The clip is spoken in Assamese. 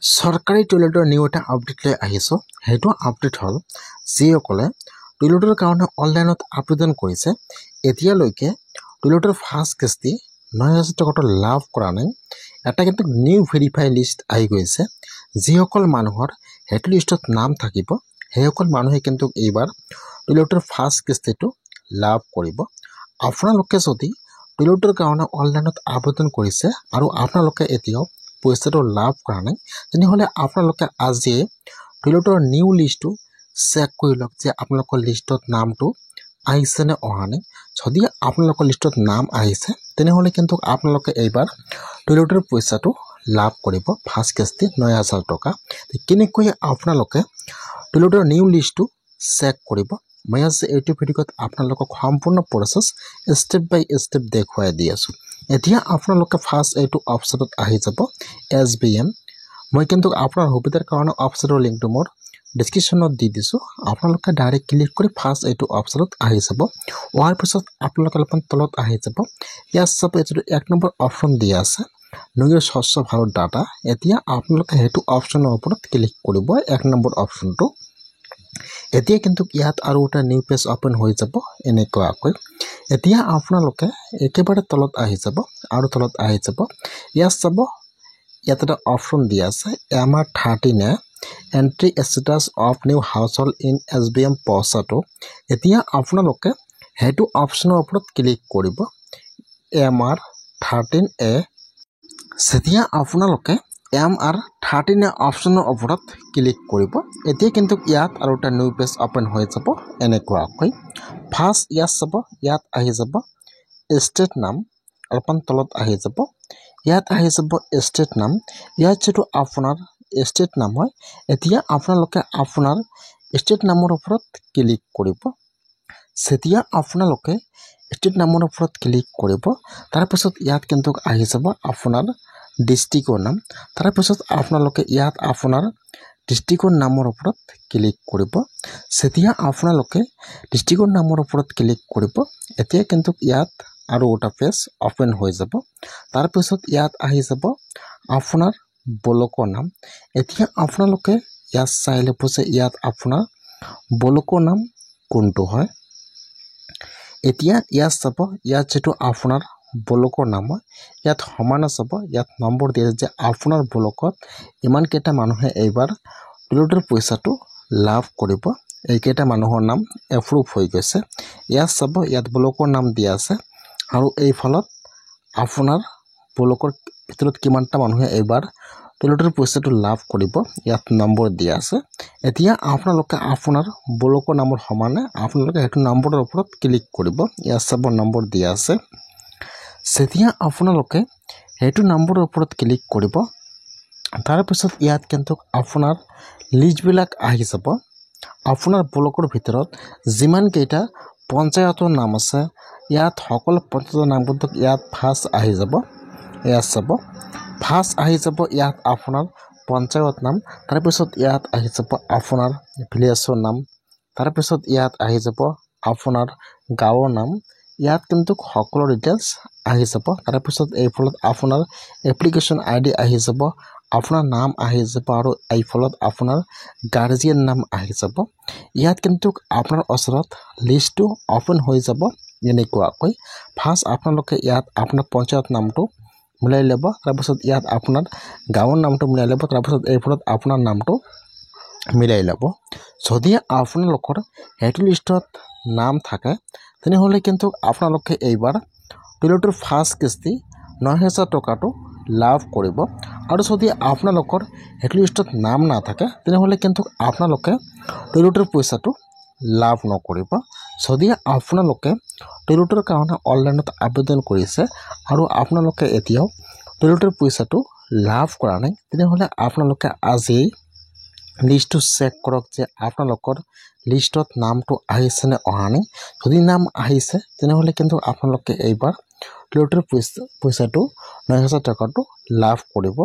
চৰকাৰী টয়লেটৰ নিউ এটা আপডেট লৈ আহিছোঁ। সেইটো আপডেট হ'ল যিসকলে টয়লেটৰ কাৰণে অনলাইনত আবেদন কৰিছে এতিয়ালৈকে টয়লেটৰ ফাৰ্ষ্ট কিস্তি ৯,০০০ টকাটো লাভ কৰা নাই। এটা কিন্তু নিউ ভেৰিফাই লিষ্ট আহি গৈছে। যিসকল মানুহৰ সেইটো লিষ্টত নাম থাকিব সেইসকল মানুহে কিন্তু এইবাৰ টয়লেটৰ ফাৰ্ষ্ট কিস্তিটো লাভ কৰিব। আপোনালোকে যদি টয়লেটৰ কাৰণে অনলাইনত আবেদন কৰিছে আৰু আপোনালোকে এতিয়াও পইচাটো লাভ কৰা নাই তেনেহ'লে আপোনালোকে আজিয়ে টয়লেটৰ নিউ লিষ্টটো চেক কৰি লওক যে আপোনালোকৰ লিষ্টত নামটো আহিছে নে অহা নাই। যদি আপোনালোকৰ লিষ্টত নাম আহিছে তেনেহ'লে কিন্তু আপোনালোকে এইবাৰ টয়লেটৰ পইচাটো লাভ কৰিব ফাৰ্ষ্ট কিস্তি ৯,০০০ টকা। কেনেকৈ আপোনালোকে টয়লেটৰ নিউ লিষ্টটো চেক কৰিব মই আজি এইটো ভিডিঅ'ত আপোনালোকক সম্পূৰ্ণ প্ৰচেছ ষ্টেপ বাই ষ্টেপ দেখুৱাই দি আছোঁ। এতিয়া আপোনালোকে ফাৰ্ষ্ট এইটো অপশ্যনত আহি যাব SBM। মই কিন্তু আপোনাৰ সুবিধাৰ কাৰণে অপশ্যনৰ লিংকটো মোৰ ডিছক্ৰিপশ্যনত দি দিছোঁ। আপোনালোকে ডাইৰেক্ট ক্লিক কৰি ফাৰ্ষ্ট এইটো অপশ্যনত আহি যাব। হোৱাৰ পিছত আপোনালোকে অলপমান তলত আহি যাব। ইয়াত চাব এইটো ১ নম্বৰ অপশ্যন দিয়া আছে নিজৰ স্বচ্ছ ভাৰত ডাটা। এতিয়া আপোনালোকে সেইটো অপশ্যনৰ ওপৰত ক্লিক কৰিব ১ নম্বৰ অপশ্যনটো। এতিয়া কিন্তু ইয়াত আৰু এটা নিউ পেজ অপেন হৈ যাব এনেকুৱাকৈ। এতিয়া আপোনালোকে একেবাৰে তলত আহি যাব আৰু তলত আহি যাব। ইয়াত চাব ইয়াত এটা অপশ্যন দিয়া আছে MR13 entry status of new household in SBM পইচাটো। এতিয়া আপোনালোকে সেইটো অপশ্যনৰ ওপৰত ক্লিক কৰিব MR13A। যেতিয়া আপোনালোকে MR13 অপশ্যনৰ ওপৰত ক্লিক কৰিব এতিয়া কিন্তু ইয়াত আৰু এটা নিউ পেজ অপেন হৈ যাব এনেকুৱাকৈ। ফাৰ্ষ্ট ইয়াত চাব ইয়াত আহি যাব ষ্টেট নাম অলপমান তলত আহি যাব। ইয়াত আহি যাব ষ্টেট নাম। ইয়াত যিটো আপোনাৰ ষ্টেট নাম হয় এতিয়া আপোনালোকে আপোনাৰ ষ্টেট নামৰ ওপৰত ক্লিক কৰিব। যেতিয়া আপোনালোকে ষ্টেট নামৰ ওপৰত ক্লিক কৰিব তাৰপিছত ইয়াত কিন্তু আহি যাব আপোনাৰ ডিষ্ট্ৰিক্টৰ নাম। তাৰপিছত আপোনালোকে ইয়াত আপোনাৰ ডিষ্ট্ৰিক্টৰ নামৰ ওপৰত ক্লিক কৰিব। যেতিয়া আপোনালোকে ডিষ্ট্ৰিক্টৰ নামৰ ওপৰত ক্লিক কৰিব এতিয়া কিন্তু ইয়াত আৰু এটা পেজ অপেন হৈ যাব। তাৰপিছত ইয়াত আহি যাব আপোনাৰ ব্লকৰ নাম। এতিয়া আপোনালোকে ইয়াত চাই ল'ব যে ইয়াত আপোনাৰ ব্লকৰ নাম কোনটো হয়। এতিয়া ইয়াত চাব ইয়াত যিটো আপোনাৰ ব্লকৰ নাম হয় ইয়াত সমানে চাব ইয়াত নম্বৰ দিয়ে যে আপোনাৰ ব্লকত ইমানকেইটা মানুহে এইবাৰ টয়লেটৰ পইচাটো লাভ কৰিব। এইকেইটা মানুহৰ নাম এপ্ৰুভ হৈ গৈছে। ইয়াত চাব ইয়াত ব্লকৰ নাম দিয়া আছে আৰু এইফালত আপোনাৰ ব্লকৰ ভিতৰত কিমানটা মানুহে এইবাৰ টয়লেটৰ পইচাটো লাভ কৰিব ইয়াত নম্বৰ দিয়া আছে। এতিয়া আপোনালোকে আপোনাৰ ব্লকৰ নামৰ সমানে আপোনালোকে সেইটো নম্বৰৰ ওপৰত ক্লিক কৰিব। ইয়াত চাব নম্বৰ দিয়া আছে। যেতিয়া আপোনালোকে সেইটো নম্বৰৰ ওপৰত ক্লিক কৰিব তাৰপিছত ইয়াত কিন্তু আপোনাৰ লিষ্টবিলাক আহি যাব। আপোনাৰ ব্লকৰ ভিতৰত যিমানকেইটা পঞ্চায়তৰ নাম আছে ইয়াত সকলো পঞ্চায়তৰ নাম কিন্তু ইয়াত ফাৰ্ষ্ট আহি যাব। ইয়াত চাব ফাৰ্ষ্ট আহি যাব ইয়াত আপোনাৰ পঞ্চায়ত নাম। তাৰপিছত ইয়াত আহি যাব আপোনাৰ ভিলেজৰ নাম। তাৰপিছত ইয়াত আহি যাব আপোনাৰ গাঁৱৰ নাম। ইয়াত কিন্তু সকলো ডিটেইলছ আহি যাব। তাৰপিছত এইফালত আপোনাৰ এপ্লিকেশ্যন ID আহি যাব, আপোনাৰ নাম আহি যাব আৰু এইফালত আপোনাৰ গাৰ্জিয়ান নাম আহি যাব। ইয়াত কিন্তু আপোনাৰ ওচৰত লিষ্টটো অপেন হৈ যাব এনেকুৱাকৈ। ফাৰ্ষ্ট আপোনালোকে ইয়াত আপোনাৰ পঞ্চায়ত নামটো মিলাই ল'ব। তাৰপিছত ইয়াত আপোনাৰ গাঁৱৰ নামটো মিলাই ল'ব। তাৰপিছত এইফালত আপোনাৰ নামটো মিলাই ল'ব। যদি আপোনালোকৰ সেইটো লিষ্টত নাম থাকে তেনেহ'লে কিন্তু আপোনালোকে এইবাৰ টয়লেটৰ ফাৰ্ষ্ট কিস্তি ৯,০০০ টকাটো লাভ কৰিব। আৰু যদি আপোনালোকৰ সেইটো লিষ্টত নাম নাথাকে তেনেহ'লে কিন্তু আপোনালোকে টয়লেটৰ পইচাটো লাভ নকৰিব। যদি আপোনালোকে টয়লেটৰ কাৰণে অনলাইনত আবেদন কৰিছে আৰু আপোনালোকে এতিয়াও টয়লেটৰ পইচাটো লাভ কৰা নাই তেনেহ'লে আপোনালোকে আজিয়েই লিষ্টটো চেক কৰক যে আপোনালোকৰ লিষ্টত নামটো আহিছে নে অহা নাই। যদি নাম আহিছে তেনেহ'লে কিন্তু আপোনালোকে এইবাৰ টয়লেটৰ পইচাটো ৯,০০০ টকাটো লাভ কৰিব।